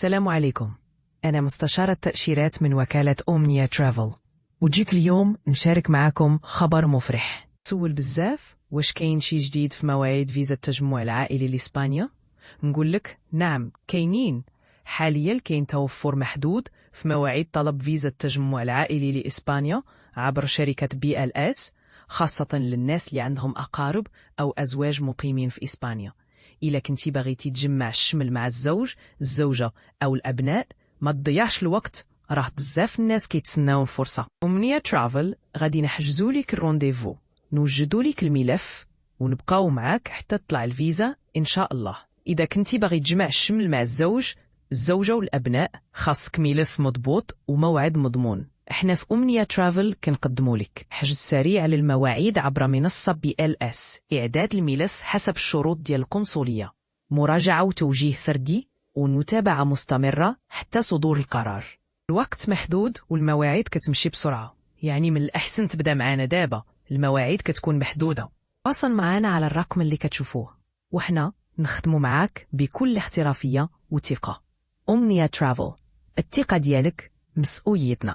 السلام عليكم. أنا مستشارة تأشيرات من وكالة أومنيا ترافل، وجيت اليوم نشارك معكم خبر مفرح. سول بزاف واش كاين شي جديد في مواعيد فيزا التجمع العائلي لإسبانيا؟ نقول لك نعم كاينين. حاليا كاين توفر محدود في مواعيد طلب فيزا التجمع العائلي لإسبانيا عبر شركة BLS، خاصة للناس اللي عندهم أقارب أو أزواج مقيمين في إسبانيا. إلا كنتي باغيتي تجمع الشمل مع الزوج، الزوجة أو الأبناء، ما تضيعش الوقت، راه بزاف الناس كيتسناو الفرصة. أومنيا ترافل غادي نحجزوا لك الرونديفو، نوجدوا لك الملف ونبقاو معاك حتى تطلع الفيزا إن شاء الله. إذا كنتي باغي تجمع الشمل مع الزوج، الزوجة والأبناء، خاصك ملف مضبوط وموعد مضمون. احنا في أومنيا ترافل كنقدموا لك حجز سريع للمواعيد عبر منصة BLS، إعداد الملف حسب الشروط ديال القنصلية، مراجعة وتوجيه فردي، ومتابعة مستمرة حتى صدور القرار. الوقت محدود والمواعيد كتمشي بسرعة، يعني من الأحسن تبدأ معنا دابا، المواعيد كتكون محدودة. تواصل معنا على الرقم اللي كتشوفوه، وحنا نخدموا معاك بكل احترافية وثقة. أومنيا ترافل، الثقة ديالك مسؤوليتنا.